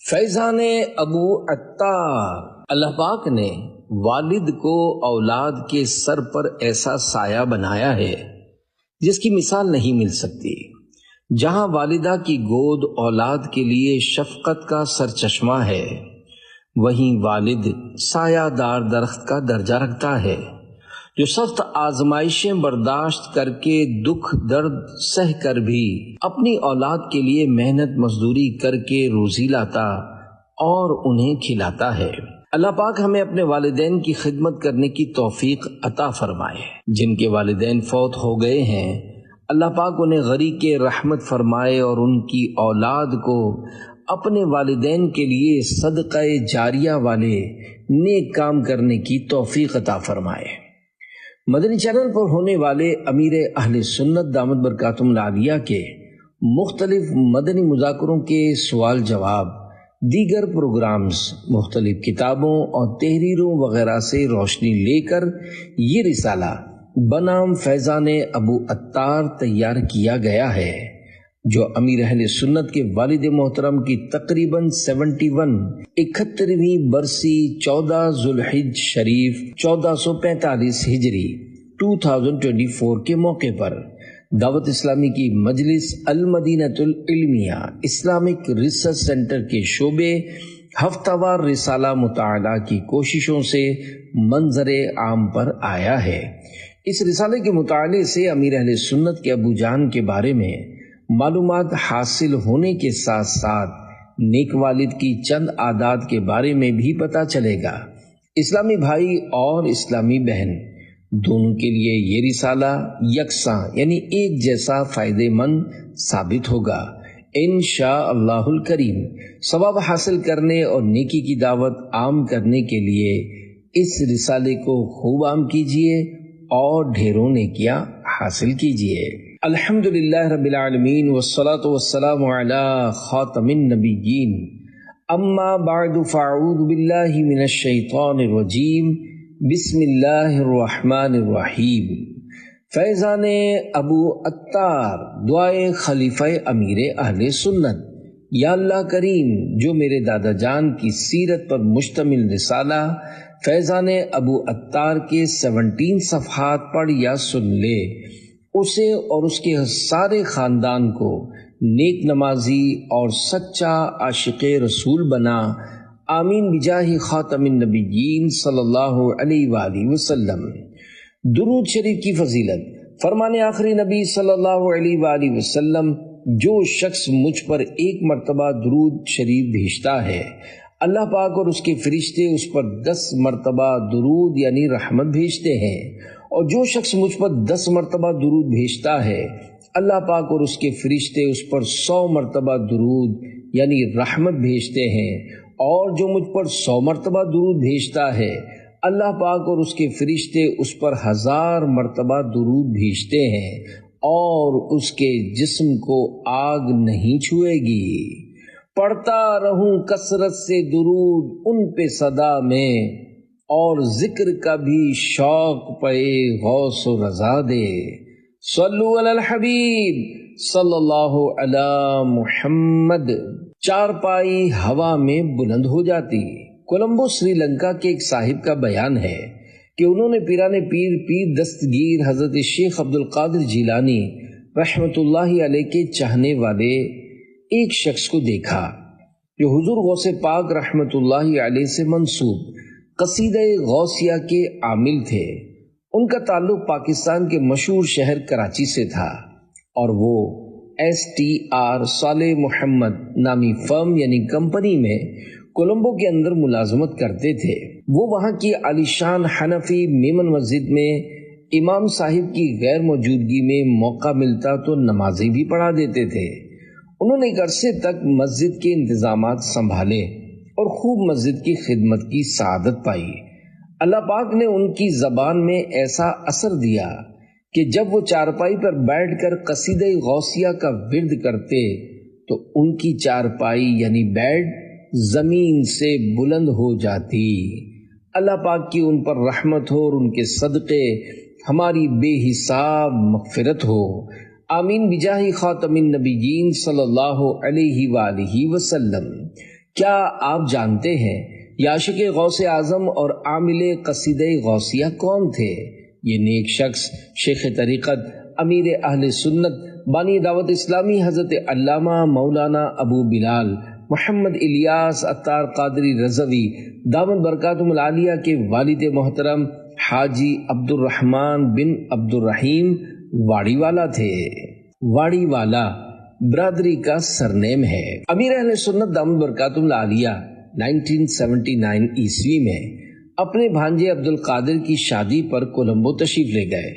فیضان ابو عطار، اللہ پاک نے والد کو اولاد کے سر پر ایسا سایہ بنایا ہے جس کی مثال نہیں مل سکتی۔ جہاں والدہ کی گود اولاد کے لیے شفقت کا سرچشمہ ہے، وہیں والد سایہ دار درخت کا درجہ رکھتا ہے جو سخت آزمائشیں برداشت کر کے، دکھ درد سہ کر بھی اپنی اولاد کے لیے محنت مزدوری کر کے روزی لاتا اور انہیں کھلاتا ہے۔ اللہ پاک ہمیں اپنے والدین کی خدمت کرنے کی توفیق عطا فرمائے۔ جن کے والدین فوت ہو گئے ہیں، اللہ پاک انہیں غریق رحمت فرمائے اور ان کی اولاد کو اپنے والدین کے لیے صدقہ جاریہ والے نیک کام کرنے کی توفیق عطا فرمائے۔ مدنی چینل پر ہونے والے امیر اہل سنت دامت برکاتہم العالیہ کے مختلف مدنی مذاکروں کے سوال جواب، دیگر پروگرامز مختلف کتابوں اور تحریروں وغیرہ سے روشنی لے کر یہ رسالہ بنام فیضان ابو عطار تیار کیا گیا ہے، جو امیر اہل سنت کے والد محترم کی تقریباً 71ویں برسی 14 ذوالحج شریف 1445 ہجری 2024 کے موقع پر دعوت اسلامی کی مجلس المدینۃ العلمیہ اسلامک ریسرچ سینٹر کے شعبے ہفتہ وار رسالہ مطالعہ کی کوششوں سے منظر عام پر آیا ہے۔ اس رسالے کے مطالعے سے امیر اہل سنت کے ابو جان کے بارے میں معلومات حاصل ہونے کے ساتھ ساتھ نیک والد کی چند عادات کے بارے میں بھی پتہ چلے گا۔ اسلامی بھائی اور اسلامی بہن دونوں کے لیے یہ رسالہ یکساں یعنی ایک جیسا فائدہ مند ثابت ہوگا۔ انشاءاللہ الکریم ثواب حاصل کرنے اور نیکی کی دعوت عام کرنے کے لیے اس رسالے کو خوب عام کیجیے اور ڈھیروں نیکیاں حاصل کیجیے۔ الحمدللہ رب العالمین والصلاة والسلام علی خاتم النبیین، اما بعد فاعوذ باللہ من الشیطان الرجیم، بسم اللہ الرحمن الرحیم۔ فیضان ابو عطار، دعائے خلیفہ امیر اہل سنت۔ یا اللہ کریم، جو میرے دادا جان کی سیرت پر مشتمل رسالہ فیضان ابو عطار کے 17 صفحات پڑھ یا سن لے، اسے اور اس کے سارے خاندان کو نیک نمازی اور سچا عاشق رسول بنا، آمین بجاہ خاتم النبیین صلی اللہ علیہ وآلہ وسلم۔ درود شریف کی فضیلت، فرمان آخری نبی صلی اللہ علیہ وآلہ وسلم، جو شخص مجھ پر ایک مرتبہ درود شریف بھیجتا ہے، اللہ پاک اور اس کے فرشتے اس پر 10 مرتبہ درود یعنی رحمت بھیجتے ہیں، اور جو شخص مجھ پر 10 مرتبہ درود بھیجتا ہے، اللہ پاک اور اس کے فرشتے اس پر 100 مرتبہ درود یعنی رحمت بھیجتے ہیں، اور جو مجھ پر 100 مرتبہ درود بھیجتا ہے، اللہ پاک اور اس کے فرشتے اس پر 1000 مرتبہ درود بھیجتے ہیں، اور اس کے جسم کو آگ نہیں چھوئے گی۔ پڑھتا رہوں کثرت سے درود ان پہ صدا میں، اور ذکر کا بھی شوق پے غوث و رضا دے۔ صلو علی الحبیب صلی اللہ علی محمد۔ چارپائی ہوا میں بلند ہو جاتی۔ کولمبو سری لنکا کے ایک صاحب کا بیان ہے کہ انہوں نے پیران پیر دستگیر حضرت شیخ عبد القادر جیلانی رحمت اللہ علیہ کے چاہنے والے ایک شخص کو دیکھا جو حضور غوث پاک رحمت اللہ علیہ سے منسوب قصیدہ غوثیہ کے عامل تھے۔ ان کا تعلق پاکستان کے مشہور شہر کراچی سے تھا، اور وہ STR صالح محمد نامی فرم یعنی کمپنی میں کولمبو کے اندر ملازمت کرتے تھے۔ وہ وہاں کی عالیشان حنفی میمن مسجد میں امام صاحب کی غیر موجودگی میں موقع ملتا تو نمازیں بھی پڑھا دیتے تھے۔ انہوں نے ایک عرصے تک مسجد کے انتظامات سنبھالے اور خوب مسجد کی خدمت کی سعادت پائی۔ اللہ پاک نے ان کی زبان میں ایسا اثر دیا کہ جب وہ چارپائی پر بیٹھ کر قصیدہ غوثیہ کا ورد کرتے تو ان کی چارپائی یعنی بیڈ زمین سے بلند ہو جاتی۔ اللہ پاک کی ان پر رحمت ہو اور ان کے صدقے ہماری بے حساب مغفرت ہو، آمین بجاہ خاتم النبیین صلی اللہ علیہ وآلہ وسلم۔ کیا آپ جانتے ہیں عاشق غوث اعظم اور عامل قصیدہ غوثیہ کون تھے؟ یہ نیک شخص شیخ طریقت امیر اہل سنت بانی دعوت اسلامی حضرت علامہ مولانا ابو بلال محمد الیاس عطار قادری رضوی دامت برکاتہم العالیہ کے والد محترم حاجی عبد الرحمن بن عبد الرحیم واڑی والا تھے۔ واڑی والا برادری کا سرنیم ہے۔ امیر اہل سنت دامت برکاتہم العالیہ 1979 عیسوی میں اپنے بھانجے عبد القادر کی شادی پر کولمبو تشریف لے گئے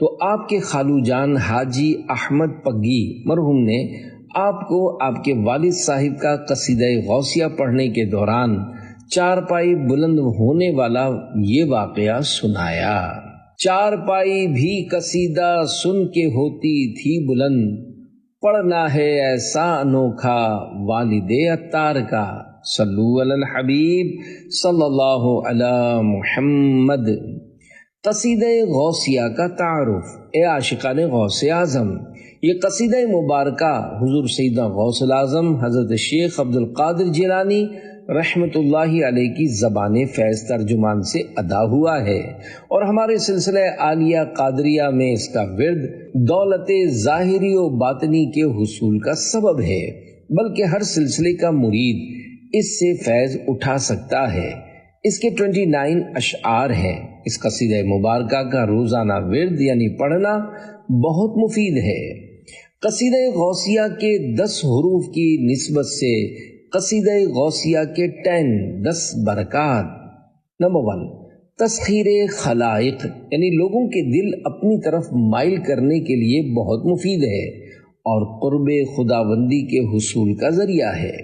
تو آپ کے خالو جان حاجی احمد پگی مرحوم نے آپ کو آپ کے والد صاحب کا قصیدہ غوثیہ پڑھنے کے دوران چارپائی بلند ہونے والا یہ واقعہ سنایا۔ چارپائی بھی قصیدہ سن کے ہوتی تھی بلند، پڑھنا ہے ایسا انوکھا والد عطار کا، صلو علی الحبیب صلی اللہ علی محمد۔ قصیدہ غوثیہ کا تعارف۔ اے عاشقان غوث اعظم، یہ قصیدہ مبارکہ حضور سیدنا غوث الاعظم حضرت شیخ عبد القادر جیلانی رحمت اللہ علیہ کی زبان فیض ترجمان سے ادا ہوا ہے، اور ہمارے سلسلہ عالیہ قادریہ میں اس کا ورد دولت ظاہری و باطنی کے حصول کا سبب ہے، بلکہ ہر سلسلے کا مرید اس سے فیض اٹھا سکتا ہے۔ اس کے 29 اشعار ہیں۔ اس قصیدہ مبارکہ کا روزانہ ورد یعنی پڑھنا بہت مفید ہے۔ قصیدہ غوثیہ کے 10 حروف کی نسبت سے قصیدہ غوثیہ کے 10 برکات۔ نمبر 1، تسخیر خلائق یعنی لوگوں کے دل اپنی طرف مائل کرنے کے لیے بہت مفید ہے اور قرب خداوندی کے حصول کا ذریعہ ہے۔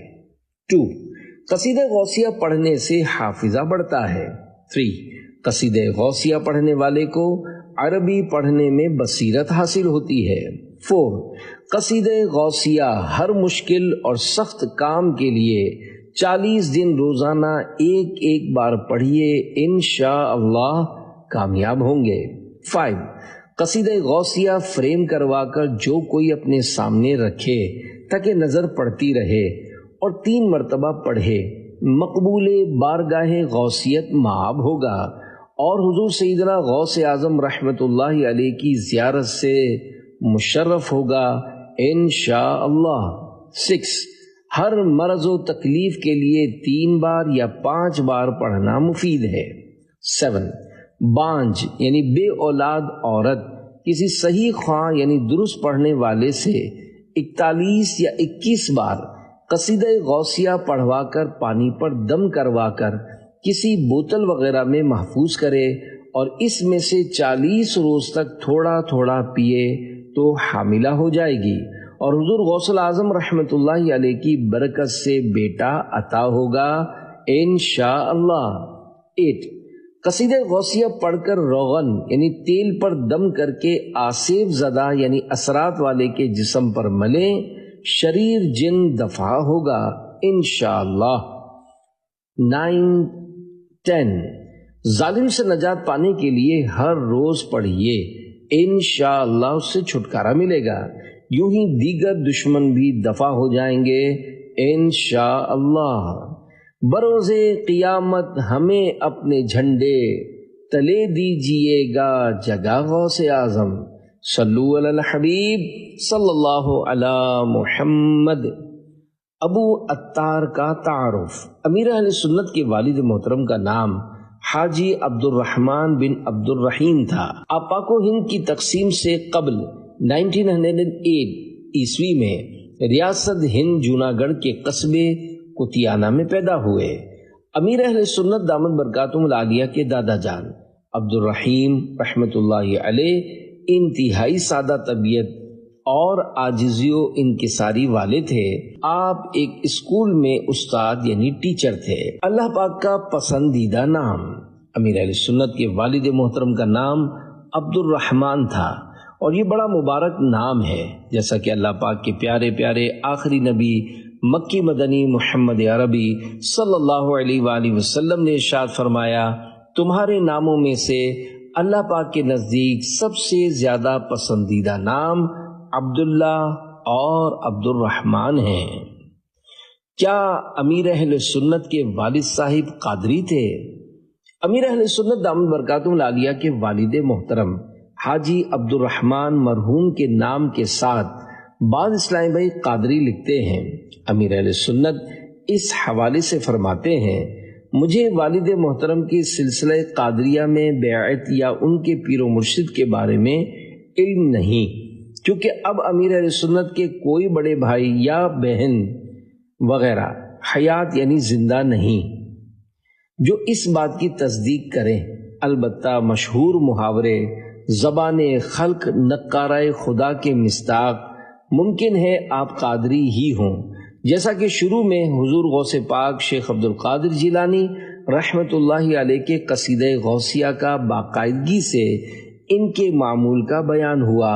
2، قصیدہ غوثیہ پڑھنے سے حافظہ بڑھتا ہے۔ 3، قصیدہ غوثیہ پڑھنے والے کو عربی پڑھنے میں بصیرت حاصل ہوتی ہے۔ 4، قصیدہ غوثیہ ہر مشکل اور سخت کام کے لیے 40 دن روزانہ ایک بار پڑھیے، انشاءاللہ کامیاب ہوں گے۔ 5، قصیدہ غوثیہ فریم کروا کر جو کوئی اپنے سامنے رکھے تاکہ نظر پڑتی رہے اور 3 مرتبہ پڑھے، مقبول بارگاہ غوثیت مآب ہوگا اور حضور سیدنا غوث اعظم رحمت اللہ علیہ کی زیارت سے مشرف ہوگا انشاءاللہ۔ 6، ہر مرض و تکلیف کے لیے 3 بار یا 5 بار پڑھنا مفید ہے۔ 7، بانجھ یعنی بے اولاد عورت کسی صحیح خواہ یعنی درست پڑھنے والے سے 41 یا 21 بار قصیدہ غوثیہ پڑھوا کر پانی پر دم کروا کر کسی بوتل وغیرہ میں محفوظ کرے اور اس میں سے 40 روز تک تھوڑا تھوڑا پیے تو حاملہ ہو جائے گی اور حضور غوث الاعظم رحمت اللہ علیہ کی برکت سے بیٹا عطا ہوگا انشاءاللہ۔ 8، قصیدہ غوثیہ پڑھ کر روغن یعنی تیل پر دم کر کے آسیب زدہ یعنی اثرات والے کے جسم پر ملیں، شریر جن دفع ہوگا انشاءاللہ۔ 9، 10، ظالم سے نجات پانے کے لیے ہر روز پڑھیے، انشاءاللہ اس سے چھٹکارا ملے گا، یوں ہی دیگر دشمن بھی دفع ہو جائیں گے انشاءاللہ۔ بروز قیامت ہمیں اپنے جھنڈے تلے دیجئے گا جگہ غوث اعظم، صلو علی الحبیب صلی اللہ علی محمد۔ ابو عطار کا تعارف۔ امیر اہل سنت کے والد محترم کا نام حاجی عبد الرحمن بن عبد الرحیم تھا۔ آپ پاک و ہند کی تقسیم سے قبل 1908 عیسوی میں ریاست ہند جوناگڑھ کے قصبے کتیانہ میں پیدا ہوئے۔ امیر اہل سنت دامت برکاتہم العالیہ کے دادا جان عبد الرحیم رحمت اللہ علیہ انتہائی سادہ طبیعت اور عاجزی و انکساری والے تھے۔ آپ ایک اسکول میں استاد یعنی ٹیچر تھے۔ اللہ پاک کا پسندیدہ نام۔ امیر اہل سنت کے والد محترم کا نام عبد الرحمن تھا اور یہ بڑا مبارک نام ہے، جیسا کہ اللہ پاک کے پیارے پیارے آخری نبی مکی مدنی محمد عربی صلی اللہ علیہ وآلہ وسلم نے ارشاد فرمایا، تمہارے ناموں میں سے اللہ پاک کے نزدیک سب سے زیادہ پسندیدہ نام عبداللہ اور عبد الرحمن ہیں۔ کیا امیر اہل سنت کے والد صاحب قادری تھے؟ امیر اہل سنت دامت برکاتہ العالیہ کے والد محترم حاجی عبد الرحمن مرحوم کے نام کے ساتھ بعض اسلامی بھائی قادری لکھتے ہیں۔ امیر اہل سنت اس حوالے سے فرماتے ہیں، مجھے والد محترم کی سلسلہ قادریہ میں بیعت یا ان کے پیر و مرشد کے بارے میں علم نہیں، کیونکہ اب امیر اہل سنت کے کوئی بڑے بھائی یا بہن وغیرہ حیات یعنی زندہ نہیں جو اس بات کی تصدیق کریں۔ البتہ مشہور محاورے زبان خلق نقارہ خدا کے مصداق ممکن ہے آپ قادری ہی ہوں، جیسا کہ شروع میں حضور غوث پاک شیخ عبد القادر جیلانی رحمت اللہ علیہ کے قصیدہ غوثیہ کا باقاعدگی سے ان کے معمول کا بیان ہوا۔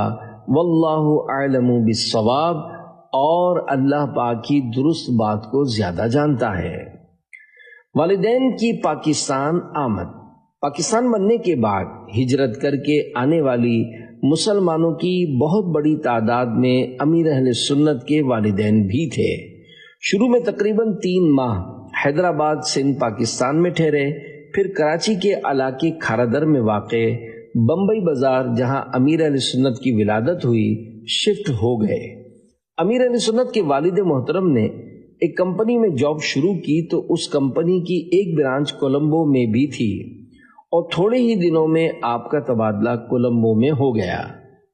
واللہ اعلم بالصواب، اور اللہ پاک کی درست بات کو زیادہ جانتا ہے۔ والدین کی پاکستان آمد۔ پاکستان بننے کے بعد ہجرت کر کے آنے والی مسلمانوں کی بہت بڑی تعداد میں امیر اہل سنت کے والدین بھی تھے۔ شروع میں تقریباً 3 ماہ حیدرآباد سندھ پاکستان میں ٹھہرے، پھر کراچی کے علاقے کھارادر میں واقع بمبئی بازار، جہاں امیر اہل سنت کی ولادت ہوئی، شفٹ ہو گئے۔ امیر اہل سنت کے والد محترم نے ایک کمپنی میں جاب شروع کی تو اس کمپنی کی ایک برانچ کولمبو میں بھی تھی، اور تھوڑے ہی دنوں میں آپ کا تبادلہ کولمبو میں ہو گیا۔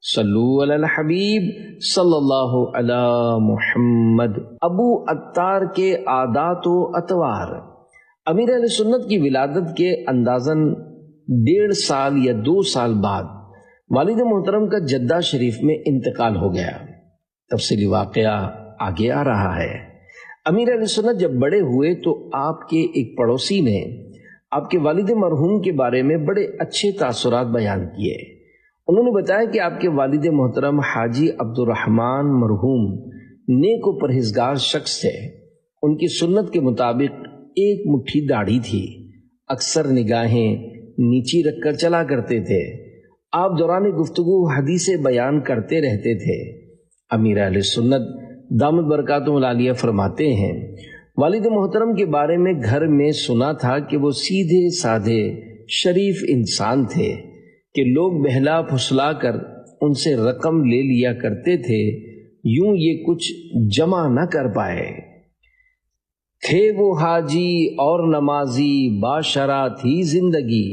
صلو علی الحبیب صلی اللہ علی محمد۔ ابو عطار کے عادات و اطوار۔ امیر اہل سنت کی ولادت کے اندازاً 1.5 سال یا 2 سال بعد والد محترم کا جدہ شریف میں انتقال ہو گیا۔ تفصیلی واقعہ آگے آ رہا ہے۔ امیر اہل سنت جب بڑے ہوئے تو آپ کے ایک پڑوسی نے آپ کے والد مرحوم کے بارے میں بڑے اچھے تاثرات بیان کیے۔ انہوں نے بتایا کہ آپ کے والد محترم حاجی عبد الرحمن مرحوم نیک و پرہیزگار شخص تھے۔ ان کی سنت کے مطابق ایک مٹھی داڑھی تھی، اکثر نگاہیں نیچی رکھ کر چلا کرتے تھے۔ آپ دوران گفتگو حدیث بیان کرتے رہتے تھے۔ امیر اہل سنت دامت برکاتہ العالیہ فرماتے ہیں، والد محترم کے بارے میں گھر میں سنا تھا کہ وہ سیدھے سادھے شریف انسان تھے، کہ لوگ بہلا پھسلا کر ان سے رقم لے لیا کرتے تھے، یوں یہ کچھ جمع نہ کر پائے۔ تھے وہ حاجی اور نمازی، باشرا تھی زندگی،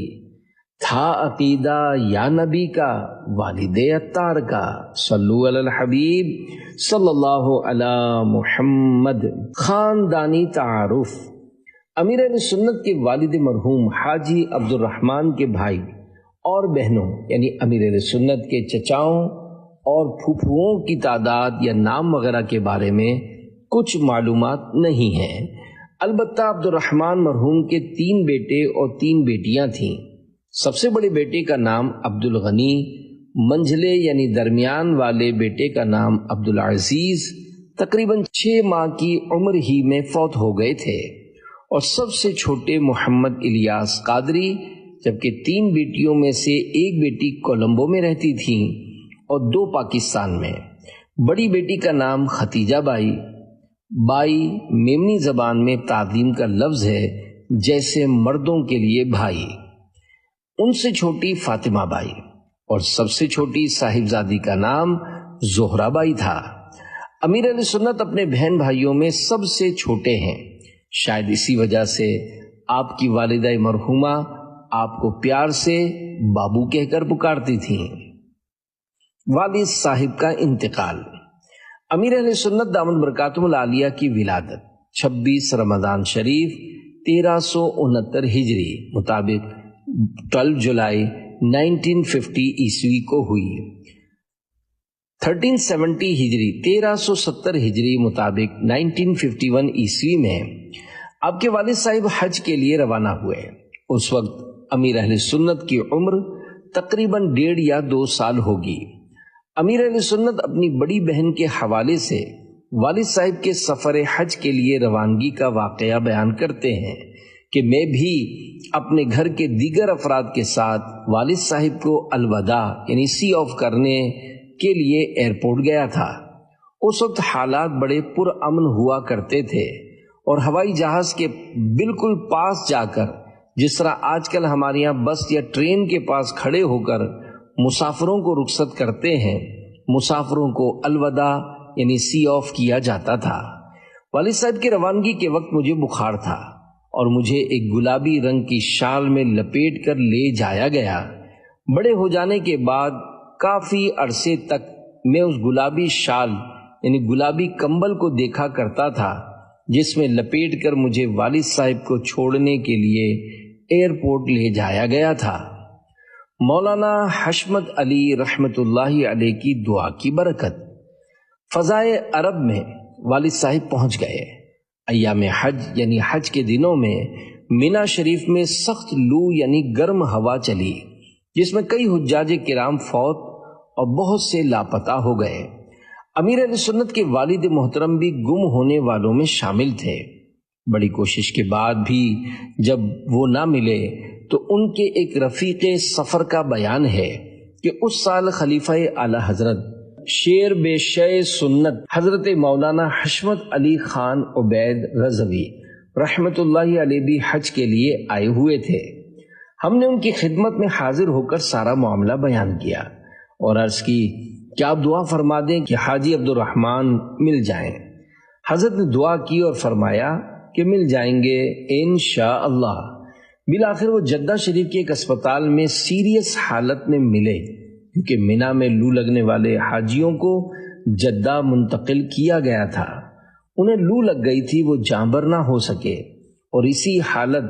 تھا عقیدہ یا نبی کا، والد عطار کا۔ صلو علی الحبیب صلی اللہ علی محمد۔ خاندانی تعارف۔ امیر اہل سنت کے والد مرحوم حاجی عبد الرحمن کے بھائی اور بہنوں یعنی امیر اہل سنت کے چچاؤں اور پھوپھوؤں کی تعداد یا نام وغیرہ کے بارے میں کچھ معلومات نہیں ہیں۔ البتہ عبد الرحمن مرحوم کے 3 بیٹے اور 3 بیٹیاں تھیں۔ سب سے بڑے بیٹے کا نام عبد الغنی، منجھلے یعنی درمیان والے بیٹے کا نام عبد العزیز تقریباً 6 ماہ کی عمر ہی میں فوت ہو گئے تھے، اور سب سے چھوٹے محمد الیاس قادری، جبکہ 3 بیٹیوں میں سے ایک بیٹی کولمبو میں رہتی تھی اور 2 پاکستان میں۔ بڑی بیٹی کا نام ختیجہ بائی۔ بائی میمنی زبان میں تعظیم کا لفظ ہے، جیسے مردوں کے لیے بھائی۔ ان سے چھوٹی فاطمہ بائی، اور سب سے چھوٹی صاحبزادی کا نام زہرا بائی تھا۔ امیر علیہ سنت اپنے بہن بھائیوں میں سب سے چھوٹے ہیں، شاید اسی وجہ سے آپ کی والدہ مرحومہ آپ کو پیار سے بابو کہہ کر پکارتی تھیں۔ والد صاحب کا انتقال۔ امیر اہل سنت دامت برکاتہ العالیہ کی ولادت 26 رمضان شریف 1369 ہجری مطابق 12 جولائی 1950 عیسوی کو ہوئی۔ 1370 ہجری 1370 ہجری مطابق 1951 عیسوی میں آپ کے والد صاحب حج کے لیے روانہ ہوئے۔ اس وقت امیر اہل سنت کی عمر تقریباً 1.5 یا 2 سال ہوگی۔ امیر اہل سنت اپنی بڑی بہن کے حوالے سے والد صاحب کے سفر حج کے لیے روانگی کا واقعہ بیان کرتے ہیں کہ میں بھی اپنے گھر کے دیگر افراد کے ساتھ والد صاحب کو الوداع یعنی سی آف کرنے کے لیے ایئرپورٹ گیا تھا۔ اس وقت حالات بڑے پرامن ہوا کرتے تھے اور ہوائی جہاز کے بالکل پاس جا کر، جس طرح آج کل ہمارے یہاں بس یا ٹرین کے پاس کھڑے ہو کر مسافروں کو رخصت کرتے ہیں، مسافروں کو الوداع یعنی سی آف کیا جاتا تھا۔ والد صاحب کی روانگی کے وقت مجھے بخار تھا اور مجھے ایک گلابی رنگ کی شال میں لپیٹ کر لے جایا گیا۔ بڑے ہو جانے کے بعد کافی عرصے تک میں اس گلابی شال یعنی گلابی کمبل کو دیکھا کرتا تھا جس میں لپیٹ کر مجھے والد صاحب کو چھوڑنے کے لیے ایئرپورٹ لے جایا گیا تھا۔ مولانا حشمت علی رحمت اللہ علیہ کی دعا کی برکت، فضائے عرب میں والد صاحب پہنچ گئے۔ ایام حج یعنی حج کے دنوں میں مینا شریف میں سخت لو یعنی گرم ہوا چلی، جس میں کئی حجاج کرام فوت اور بہت سے لاپتہ ہو گئے۔ امیر اہل سنت کے والد محترم بھی گم ہونے والوں میں شامل تھے۔ بڑی کوشش کے بعد بھی جب وہ نہ ملے تو ان کے ایک رفیق سفر کا بیان ہے کہ اس سال خلیفہ اعلی حضرت شیر بے شے سنت حضرت مولانا حشمت علی خان عبید رضوی رحمت اللہ علیہ بھی حج کے لیے آئے ہوئے تھے۔ ہم نے ان کی خدمت میں حاضر ہو کر سارا معاملہ بیان کیا اور عرض کی کہ آپ دعا فرما دیں کہ حاجی عبد الرحمن مل جائیں۔ حضرت نے دعا کی اور فرمایا کہ مل جائیں گے انشاءاللہ۔ بالآخر وہ جدہ شریف کے ایک اسپتال میں سیریس حالت میں ملے، کیونکہ مینا میں لو لگنے والے حاجیوں کو جدہ منتقل کیا گیا تھا۔ انہیں لو لگ گئی تھی، وہ جانبر نہ ہو سکے اور اسی حالت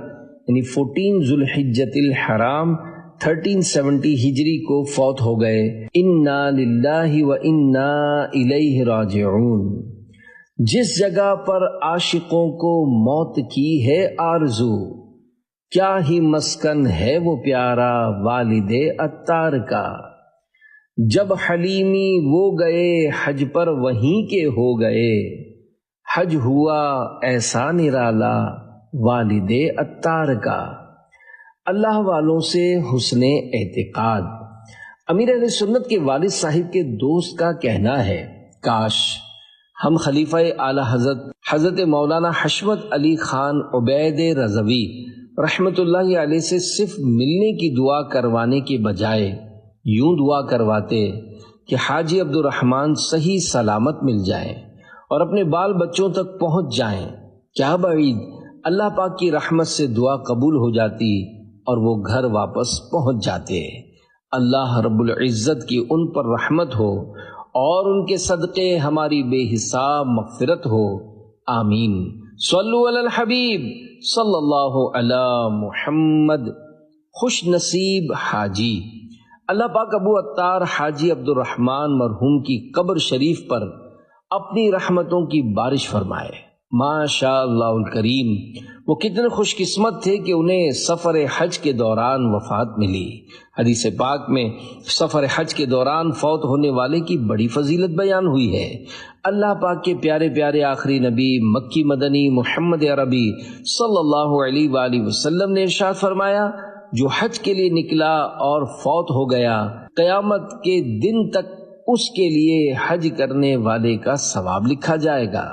یعنی 14 ذوالحجۃ الحرام 1370 ہجری کو فوت ہو گئے۔ انا للہ و انا الیہ راجعون۔ جس جگہ پر عاشقوں کو موت کی ہے آرزو، کیا ہی مسکن ہے وہ پیارا والد عطار کا۔ جب حلیمی وہ گئے حج پر وہیں کے ہو گئے، حج ہوا ایسا نرالا والد عطار کا۔ اللہ والوں سے حسن اعتقاد۔ امیر اہل سنت کے والد صاحب کے دوست کا کہنا ہے، کاش ہم خلیفہ اعلی حضرت مولانا حشمت علی خان عبید رضوی رحمت اللہ علیہ سے صرف ملنے کی دعا کروانے کے بجائے یوں دعا کرواتے کہ حاجی عبد الرحمن صحیح سلامت مل جائیں اور اپنے بال بچوں تک پہنچ جائیں۔ کیا بعید، اللہ پاک کی رحمت سے دعا قبول ہو جاتی اور وہ گھر واپس پہنچ جاتے۔ اللہ رب العزت کی ان پر رحمت ہو اور ان کے صدقے ہماری بے حساب مغفرت ہو، آمین۔ صلو علی الحبیب صلی اللہ علی محمد۔ خوش نصیب حاجی، اللہ پاک ابو عطار حاجی عبد الرحمن مرحوم کی قبر شریف پر اپنی رحمتوں کی بارش فرمائے۔ ماشاء اللہ الکریم، وہ کتنے خوش قسمت تھے کہ انہیں سفر حج کے دوران وفات ملی۔ حدیث پاک میں سفر حج کے دوران فوت ہونے والے کی بڑی فضیلت بیان ہوئی ہے۔ اللہ پاک کے پیارے پیارے آخری نبی مکی مدنی محمد عربی صلی اللہ علیہ وآلہ وسلم نے ارشاد فرمایا، جو حج کے لیے نکلا اور فوت ہو گیا، قیامت کے دن تک اس کے لیے حج کرنے والے کا ثواب لکھا جائے گا۔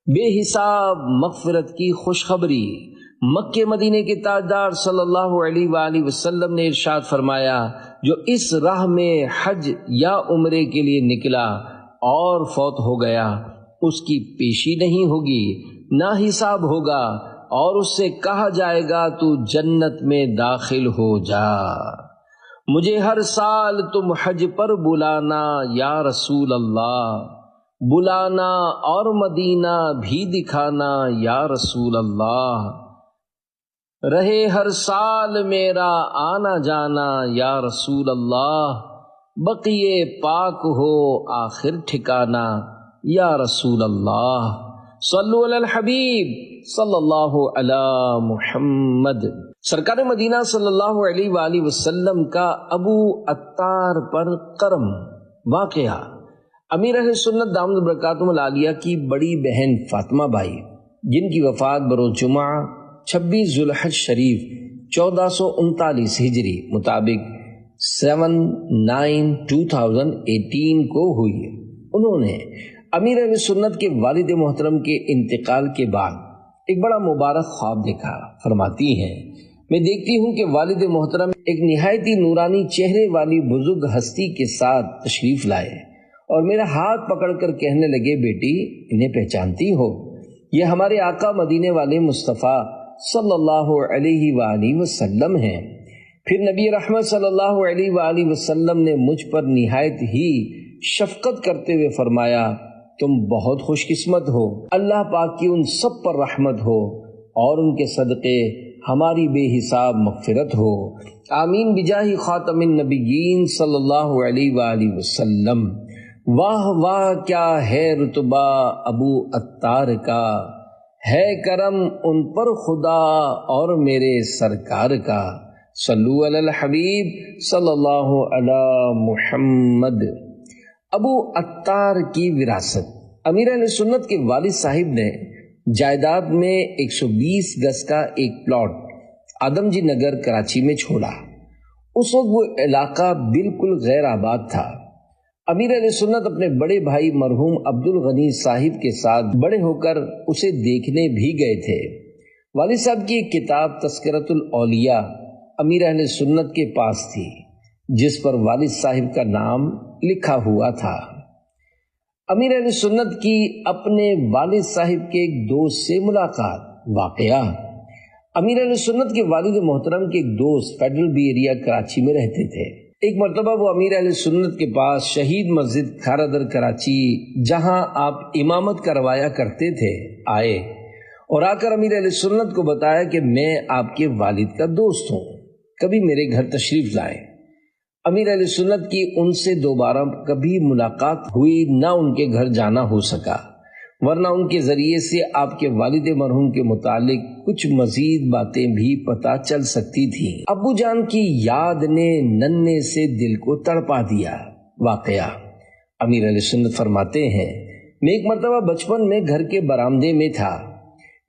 بے حساب مغفرت کی خوشخبری۔ مکہ مدینے کے تاجدار صلی اللہ علیہ وآلہ وسلم نے ارشاد فرمایا، جو اس راہ میں حج یا عمرے کے لیے نکلا اور فوت ہو گیا، اس کی پیشی نہیں ہوگی، نہ حساب ہوگا، اور اس سے کہا جائے گا تو جنت میں داخل ہو جا۔ مجھے ہر سال تم حج پر بلانا یا رسول اللہ، بلانا اور مدینہ بھی دکھانا یا رسول اللہ، رہے ہر سال میرا آنا جانا یا رسول اللہ، بقیے پاک ہو آخر ٹھکانا یا رسول اللہ۔ صلو علی الحبیب صلی اللہ علی محمد۔ سرکار مدینہ صلی اللہ علیہ وآلہ وسلم کا ابو عطار پر کرم۔ واقعہ، امیر اہل سنت دامت برکاتہم العالیہ کی بڑی بہن فاطمہ بائی، جن کی وفات بروز جمعہ 26 ذوالحج شریف 1439 ہجری مطابق 7/9/2018 کو ہوئی، انہوں نے امیر اہل سنت کے والد محترم کے انتقال کے بعد ایک بڑا مبارک خواب دیکھا۔ فرماتی ہیں، میں دیکھتی ہوں کہ والد محترم ایک نہایت ہی نورانی چہرے والی بزرگ ہستی کے ساتھ تشریف لائے اور میرا ہاتھ پکڑ کر کہنے لگے، بیٹی انہیں پہچانتی ہو؟ یہ ہمارے آقا مدینے والے مصطفیٰ صلی اللہ علیہ وآلہ وسلم ہیں۔ پھر نبی رحمت صلی اللہ علیہ وآلہ وسلم نے مجھ پر نہایت ہی شفقت کرتے ہوئے فرمایا، تم بہت خوش قسمت ہو، اللہ پاک کی ان سب پر رحمت ہو اور ان کے صدقے ہماری بے حساب مغفرت ہو، آمین بجاہ خاتم النبیین صلی اللہ علیہ وآلہ وسلم۔ واہ واہ کیا ہے رتبہ ابو عطار کا، ہے کرم ان پر خدا اور میرے سرکار کا، صلو علی الحبیب صلی اللہ علی محمد۔ ابو عطار کی وراثت۔ امیر اہل سنت کے والد صاحب نے جائیداد میں 120 گز کا ایک پلاٹ آدم جی نگر کراچی میں چھوڑا۔ اس وقت وہ علاقہ بالکل غیر آباد تھا۔ امیر اہل سنت اپنے بڑے بھائی مرحوم عبد الغنی صاحب کے ساتھ بڑے ہو کر اسے دیکھنے بھی گئے تھے۔ والد صاحب کی ایک کتاب تذکرۃ الاولیاء امیر اہل سنت کے پاس تھی، جس پر والد صاحب کا نام لکھا ہوا تھا۔ امیر اہل سنت کی اپنے والد صاحب کے ایک دوست سے ملاقات۔ واقعہ، امیر اہل سنت کے والد محترم کے ایک دوست فیڈرل بی ایریا کراچی میں رہتے تھے۔ ایک مرتبہ وہ امیر اہل سنت کے پاس شہید مسجد کھارا در کراچی، جہاں آپ امامت کروایا کرتے تھے، آئے اور آ کر امیر اہل سنت کو بتایا کہ میں آپ کے والد کا دوست ہوں، کبھی میرے گھر تشریف لائیں۔ امیر اہل سنت کی ان سے دوبارہ کبھی ملاقات ہوئی نہ ان کے گھر جانا ہو سکا، ورنہ ان کے ذریعے سے آپ کے والد مرحوم کے متعلق کچھ مزید باتیں بھی پتہ چل سکتی تھیں۔ ابو جان کی یاد نے ننھے سے دل کو تڑپا دیا۔ واقعہ، امیر اہل سنت فرماتے ہیں، میں ایک مرتبہ بچپن میں گھر کے برآمدے میں تھا،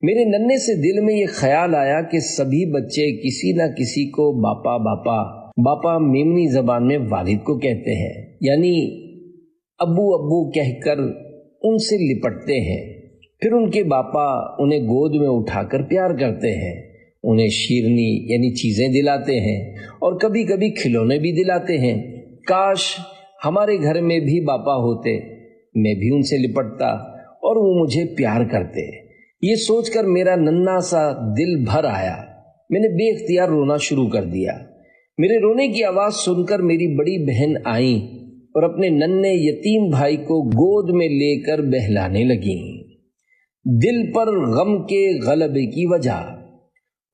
میرے ننھے سے دل میں یہ خیال آیا کہ سبھی بچے کسی نہ کسی کو باپا باپا باپا میمنی زبان میں والد کو کہتے ہیں، یعنی ابو ابو کہہ کر ان سے لپٹتے ہیں، پھر ان کے باپا انہیں گود میں اٹھا کر پیار کرتے ہیں، انہیں شیرنی یعنی چیزیں دلاتے ہیں اور کبھی کبھی کھلونے بھی دلاتے ہیں۔ کاش ہمارے گھر میں بھی باپا ہوتے، میں بھی ان سے لپٹتا اور وہ مجھے پیار کرتے۔ یہ سوچ کر میرا ننھا سا دل بھر آیا، میں نے بے اختیار رونا شروع کر دیا۔ میرے رونے کی آواز سن کر میری بڑی بہن آئیں اور اپنے ننھے یتیم بھائی کو گود میں لے کر بہلانے لگیں۔ دل پر غم کے غلبے کی وجہ،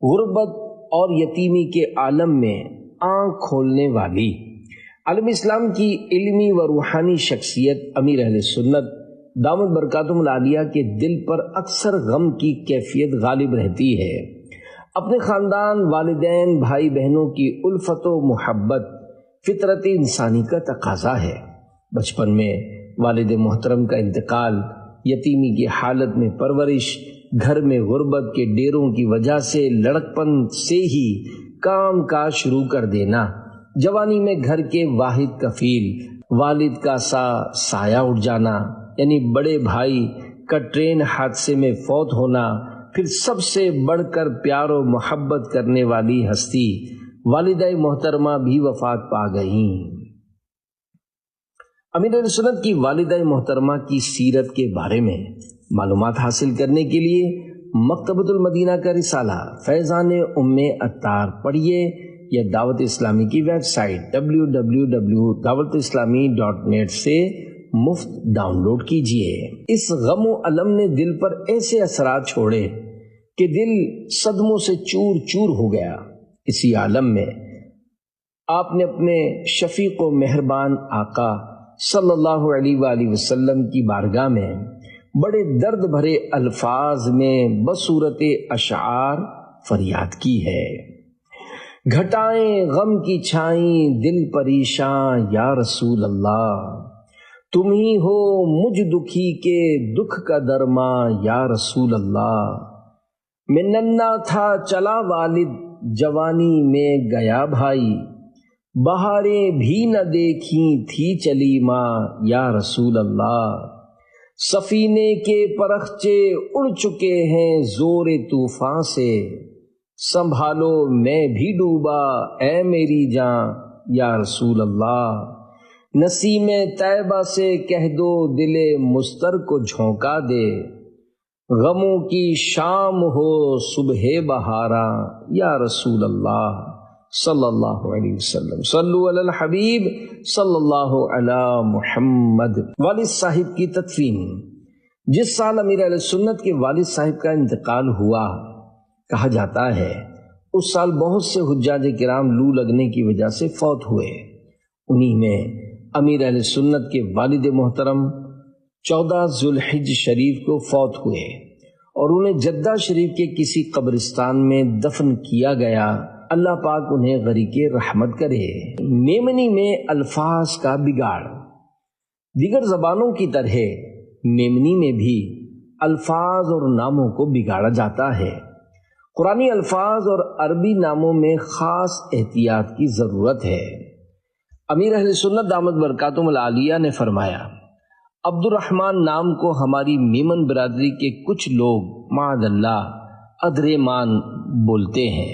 غربت اور یتیمی کے عالم میں آنکھ کھولنے والی عالم اسلام کی علمی و روحانی شخصیت امیر اہل سنت دامت برکاتہم العالیہ کے دل پر اکثر غم کی کیفیت غالب رہتی ہے۔ اپنے خاندان، والدین، بھائی بہنوں کی الفت و محبت فطرت انسانی کا تقاضا ہے۔ بچپن میں والد محترم کا انتقال، یتیمی کی حالت میں پرورش، گھر میں غربت کے ڈیروں کی وجہ سے لڑکپن سے ہی کام کاج شروع کر دینا، جوانی میں گھر کے واحد کفیل والد کا سایہ اٹھ جانا، یعنی بڑے بھائی کا ٹرین حادثے میں فوت ہونا، پھر سب سے بڑھ کر پیار و محبت کرنے والی ہستی والدہ محترمہ بھی وفات پا گئیں۔ امیر اہل سنت کی والدہ محترمہ کی سیرت کے بارے میں معلومات حاصل کرنے کے لیے مکتبۃ المدینہ کا رسالہ فیضان ام عطار پڑھیے یا دعوت اسلامی کی ویب سائٹ www.dawatIslami.net سے مفت ڈاؤن لوڈ کیجیے۔ اس غم و الم نے دل پر ایسے اثرات چھوڑے کہ دل صدموں سے چور چور ہو گیا۔ اسی عالم میں آپ نے اپنے شفیق و مہربان آقا صلی اللہ علیہ وآلہ وسلم کی بارگاہ میں بڑے درد بھرے الفاظ میں بصورت اشعار فریاد کی ہے۔ گھٹائیں غم کی چھائیں دل پریشاں یا رسول اللہ، تم ہی ہو مجھ دکھی کے دکھ کا درماں یا رسول اللہ۔ میں ننھا تھا چلا والد جوانی میں گیا بھائی، بہاریں بھی نہ دیکھی تھی چلی ماں یا رسول اللہ۔ سفینے کے پرخچے اڑ چکے ہیں زور طوفان سے، سنبھالو میں بھی ڈوبا اے میری جان یا رسول اللہ۔ نسیم طیبہ سے کہہ دو دل مضطر کو جھونکا دے، غموں کی شام ہو صبح بہاراں یا رسول اللہ صلی اللہ علیہ وسلم۔ صلو علی الحبیب صلی اللہ علی محمد۔ والد صاحب کی تدفین۔ جس سال امیر اہل سنت کے والد صاحب کا انتقال ہوا، کہا جاتا ہے اس سال بہت سے حجاج کرام لو لگنے کی وجہ سے فوت ہوئے۔ انہی میں امیر اہل سنت کے والد محترم 14 ذوالحج شریف کو فوت ہوئے اور انہیں جدہ شریف کے کسی قبرستان میں دفن کیا گیا۔ اللہ پاک انہیں غریق رحمت کرے۔ میمنی میں الفاظ کا بگاڑ۔ دیگر زبانوں کی طرح میمنی میں بھی الفاظ اور ناموں کو بگاڑا جاتا ہے۔ قرآنی الفاظ اور عربی ناموں میں خاص احتیاط کی ضرورت ہے۔ امیر اہل سنت دامت برکاتہم العالیہ نے فرمایا، عبد الرحمن نام کو ہماری میمن برادری کے کچھ لوگ معاذ اللہ ادریمان بولتے ہیں۔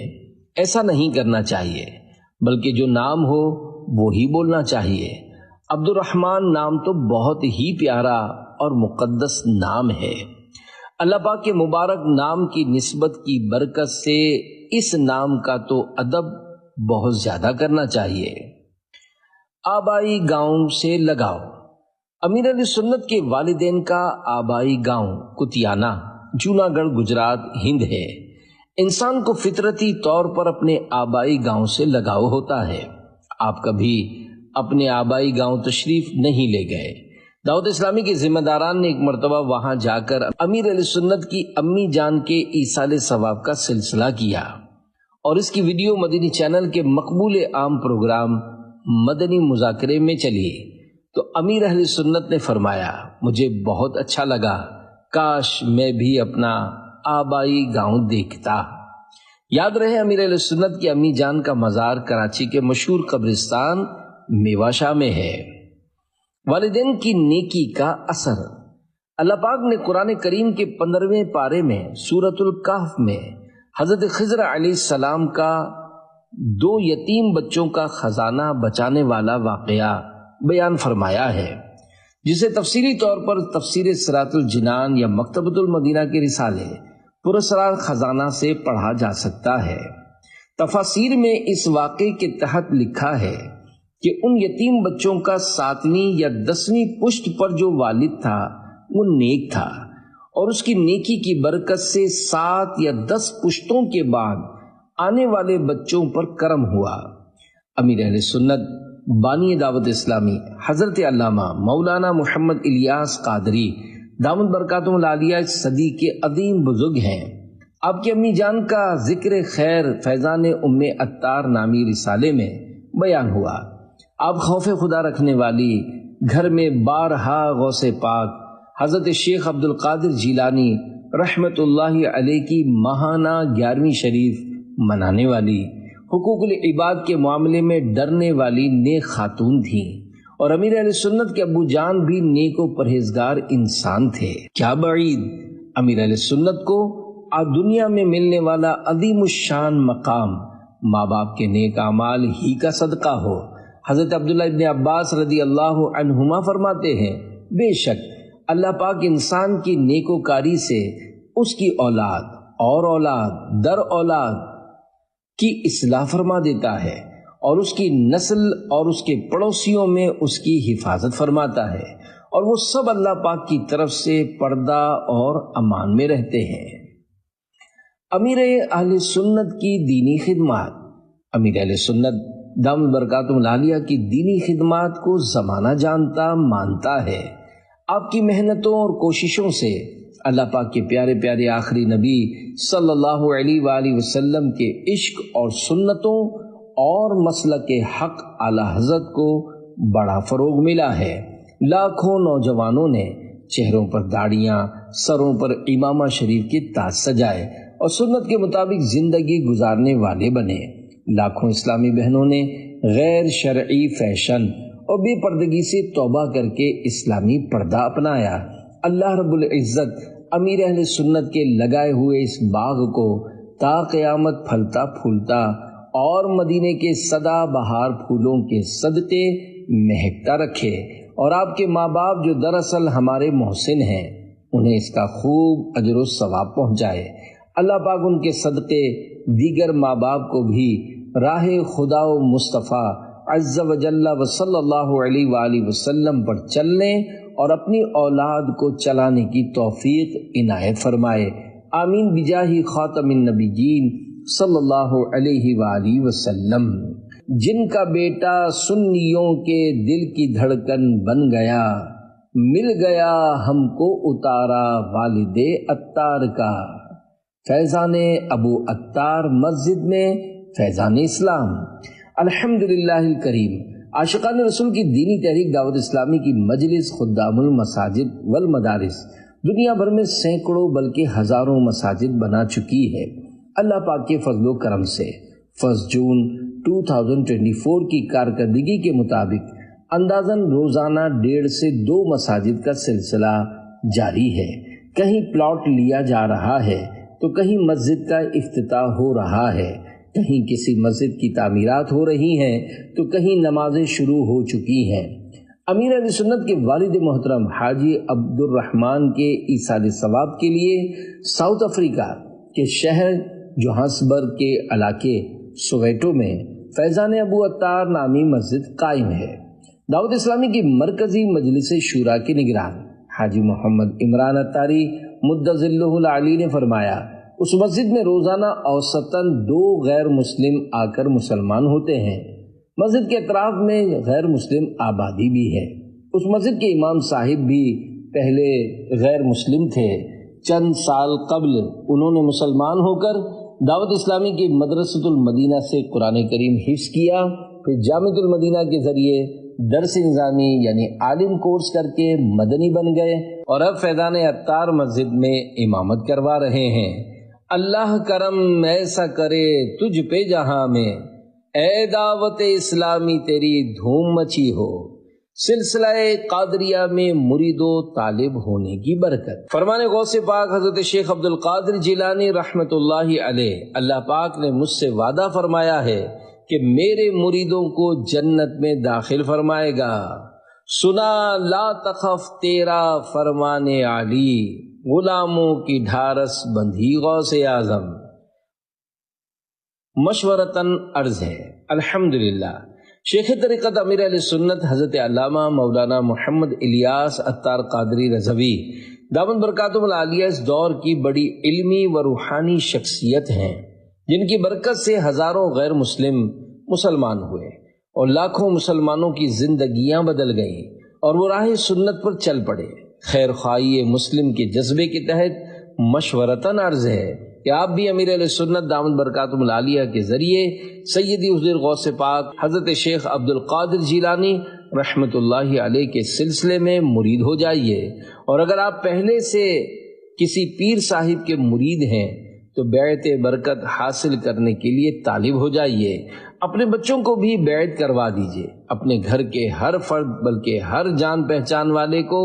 ایسا نہیں کرنا چاہیے، بلکہ جو نام ہو وہی بولنا چاہیے۔ عبد الرحمن نام تو بہت ہی پیارا اور مقدس نام ہے۔ اللہ پاک کے مبارک نام کی نسبت کی برکت سے اس نام کا تو ادب بہت زیادہ کرنا چاہیے۔ آبائی گاؤں سے لگاؤ۔ امیر علیہ سنت کے والدین کا آبائی گاؤں کتیانہ، جوناگڑھ، گجرات، ہند ہے۔ انسان کو فطرتی طور پر اپنے آبائی گاؤں سے لگاؤ ہوتا ہے۔ آپ کبھی اپنے آبائی گاؤں تشریف نہیں لے گئے۔ دعوت اسلامی کے ذمہ داران نے ایک مرتبہ وہاں جا کر امیر علیہ سنت کی امی جان کے ایصال ثواب کا سلسلہ کیا اور اس کی ویڈیو مدنی چینل کے مقبول عام پروگرام مدنی مذاکرے میں چلی تو امیر اہل سنت نے فرمایا، مجھے بہت اچھا لگا، کاش میں بھی اپنا آبائی گاؤں دیکھتا۔ یاد رہے امیر اہل سنت کی امی جان کا مزار کراچی کے مشہور قبرستان میوہ شاہ میں ہے۔ والدین کی نیکی کا اثر۔ اللہ پاک نے قرآن کریم کے 15ویں پارے میں سورۃ الکہف میں حضرت خضر علیہ السلام کا 2 یتیم بچوں کا خزانہ بچانے والا واقعہ بیان فرمایا ہے، جسے تفصیلی طور پر تفسیر صراط الجنان یا مکتبۃ المدینہ کے رسالے پراسرار خزانہ سے پڑھا جا سکتا ہے۔ تفاسیر میں اس واقعے کے تحت لکھا ہے کہ ان یتیم بچوں کا 7ویں یا 10ویں پشت پر جو والد تھا وہ نیک تھا اور اس کی نیکی کی برکت سے 7 یا 10 پشتوں کے بعد آنے والے بچوں پر کرم ہوا۔ امیر اہل سنت بانی دعوت اسلامی حضرت علامہ مولانا محمد الیاس قادری دامت برکاتہم العالیہ اس صدی کے عظیم بزرگ ہیں۔ آپ کی امی جان کا ذکر خیر فیضان ام عطار نامی رسالے میں بیان ہوا۔ آپ خوف خدا رکھنے والی، گھر میں بارہا غوث پاک حضرت شیخ عبد القادر جیلانی رحمت اللہ علیہ کی ماہانہ 11ویں شریف منانے والی، حقوق العباد کے معاملے میں ڈرنے والی نیک خاتون تھیں اور امیر اہل سنت کے ابو جان بھی نیک و پرہیزگار انسان تھے۔ کیا بعید امیر اہل سنت کو آج دنیا میں ملنے والا عظیم الشان مقام ماں باپ کے نیک اعمال ہی کا صدقہ ہو۔ حضرت عبداللہ ابن عباس رضی اللہ عنہما فرماتے ہیں، بے شک اللہ پاک انسان کی نیکوکاری سے اس کی اولاد اور اولاد در اولاد کی اصلاح فرما دیتا ہے اور اس کی نسل اور اس کے پڑوسیوں میں اس کی حفاظت فرماتا ہے اور وہ سب اللہ پاک کی طرف سے پردہ اور امان میں رہتے ہیں۔ امیر اہل سنت کی دینی خدمات۔ امیر اہل سنت دامت برکاتہم العالیہ کی دینی خدمات کو زمانہ جانتا مانتا ہے۔ آپ کی محنتوں اور کوششوں سے اللہ پاک کے پیارے پیارے آخری نبی صلی اللہ علیہ وآلہ وسلم کے عشق اور سنتوں اور مسلک حق اعلی حضرت کو بڑا فروغ ملا ہے۔ لاکھوں نوجوانوں نے چہروں پر داڑیاں، سروں پر امامہ شریف کے تاج سجائے اور سنت کے مطابق زندگی گزارنے والے بنے۔ لاکھوں اسلامی بہنوں نے غیر شرعی فیشن اور بے پردگی سے توبہ کر کے اسلامی پردہ اپنایا۔ اللہ رب العزت امیر اہل سنت کے لگائے ہوئے اس باغ کو تا قیامت پھلتا پھولتا اور مدینے کے سدا بہار پھولوں کے صدقے مہکتا رکھے، اور آپ کے ماں باپ جو دراصل ہمارے محسن ہیں انہیں اس کا خوب اجر و ثواب پہنچائے۔ اللہ پاک ان کے صدقے دیگر ماں باپ کو بھی راہ خدا و مصطفیٰ عز و جل و صلی اللہ علیہ وآلہ وسلم پر چلنے اور اپنی اولاد کو چلانے کی توفیق عنایت فرمائے، آمین بجاہ خاتم النبیین صلی اللہ علیہ وآلہ وسلم۔ جن کا بیٹا سنیوں کے دل کی دھڑکن بن گیا، مل گیا ہم کو اتارا والد عطار کا، فیضان ابو عطار مسجد میں فیضان اسلام۔ الحمدللہ الکریم، عاشقان رسول کی دینی تحریک دعوت اسلامی کی مجلس خدام المساجد والمدارس دنیا بھر میں سینکڑوں بلکہ ہزاروں مساجد بنا چکی ہے۔ اللہ پاک کے فضل و کرم سے 1 جون 2024 کی کارکردگی کے مطابق اندازاً روزانہ 1.5 سے 2 مساجد کا سلسلہ جاری ہے۔ کہیں پلاٹ لیا جا رہا ہے تو کہیں مسجد کا افتتاح ہو رہا ہے، کہیں کسی مسجد کی تعمیرات ہو رہی ہیں تو کہیں نمازیں شروع ہو چکی ہیں۔ امیر اہل سنت کے والد محترم حاجی عبد الرحمن کے ایصال ثواب کے لیے ساؤتھ افریقہ کے شہر جوہانسبرگ کے علاقے سوویٹو میں فیضان ابو عطار نامی مسجد قائم ہے۔ دعوت اسلامی کی مرکزی مجلس شورا کے نگران حاجی محمد عمران عطاری مد ظلہ العلی نے فرمایا، اس مسجد میں روزانہ اوسطاً 2 غیر مسلم آ کر مسلمان ہوتے ہیں۔ مسجد کے اطراف میں غیر مسلم آبادی بھی ہے۔ اس مسجد کے امام صاحب بھی پہلے غیر مسلم تھے، چند سال قبل انہوں نے مسلمان ہو کر دعوت اسلامی کی مدرسۃ المدینہ سے قرآن کریم حفظ کیا، پھر جامعۃ المدینہ کے ذریعے درس نظامی یعنی عالم کورس کر کے مدنی بن گئے، اور اب فیضان عطار مسجد میں امامت کروا رہے ہیں۔ اللہ کرم ایسا کرے تجھ پہ جہاں میں، اے دعوت اسلامی تیری دھوم مچی ہو، سلسلہ قادریہ میں مرید و طالب ہونے کی برکت۔ فرمان غوث پاک حضرت شیخ عبد القادر جیلانی رحمت اللہ علیہ، اللہ پاک نے مجھ سے وعدہ فرمایا ہے کہ میرے مریدوں کو جنت میں داخل فرمائے گا۔ سنا لا تخف تیرا فرمان علی، غلاموں کی ڈھارس بندھی غوث اعظم۔ مشورتاً عرض ہے، الحمدللہ شیخ طریقت امیر اہل سنت حضرت علامہ مولانا محمد الیاس عطار قادری رضوی دامت برکاتہم العالیہ اس دور کی بڑی علمی و روحانی شخصیت ہیں، جن کی برکت سے ہزاروں غیر مسلم مسلمان ہوئے اور لاکھوں مسلمانوں کی زندگیاں بدل گئیں اور وہ راہ سنت پر چل پڑے۔ خیر خواہی مسلم کے جذبے کے تحت مشورتاً عرض ہے کہ آپ بھی امیر اہل سنت دامت برکاتہم العالیہ کے ذریعے سیدی حضور غوث پاک حضرت شیخ عبد القادر جیلانی رحمت اللہ علیہ کے سلسلے میں مرید ہو جائیے، اور اگر آپ پہلے سے کسی پیر صاحب کے مرید ہیں تو بیعت برکت حاصل کرنے کے لیے طالب ہو جائیے۔ اپنے بچوں کو بھی بیعت کروا دیجیے، اپنے گھر کے ہر فرد بلکہ ہر جان پہچان والے کو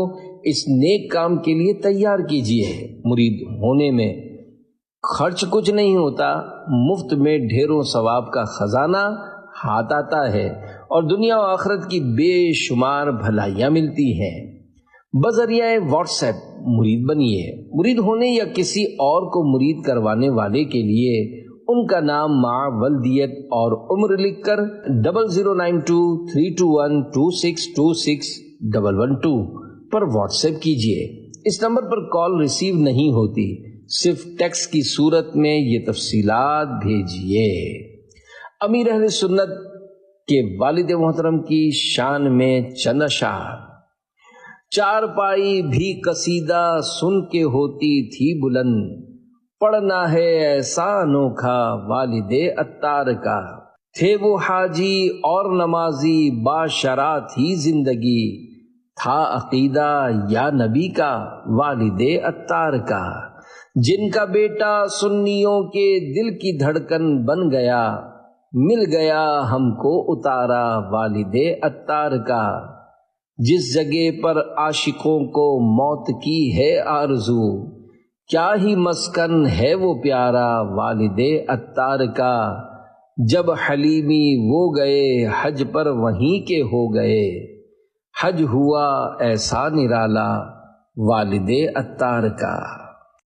اس نیک کام کے لیے تیار کیجیے۔ مرید ہونے میں خرچ کچھ نہیں ہوتا، مفت میں ڈھیروں ثواب کا خزانہ ہاتھ آتا ہے اور دنیا و آخرت کی بے شمار بھلائیاں ملتی ہیں۔ بذریعہ واٹس ایپ مرید بنیے۔ مرید ہونے یا کسی اور کو مرید کروانے والے کے لیے ان کا نام مع ولدیت اور عمر لکھ کر 00923212626112 پر واٹس ایپ کیجیے۔ اس نمبر پر کال ریسیو نہیں ہوتی، صرف ٹیکسٹ کی صورت میں یہ تفصیلات بھیجیے۔ امیر اہل سنت کے والد محترم کی شان میں چند اشعار۔ چار پائی بھی قصیدہ سن کے ہوتی تھی بلند، پڑھنا ہے ایسا انوکھا والد عطار کا۔ تھے وہ حاجی اور نمازی باشرا تھی زندگی، تھا عقیدہ یا نبی کا والد عطار کا۔ جن کا بیٹا سنیوں کے دل کی دھڑکن بن گیا، مل گیا ہم کو اتارا والد عطار کا۔ جس جگہ پر عاشقوں کو موت کی ہے آرزو، کیا ہی مسکن ہے وہ پیارا والد عطار کا، جب حلیمی وہ گئے حج پر وہیں کے ہو گئے، حج ہوا ایسا نرالا والد عطار کا۔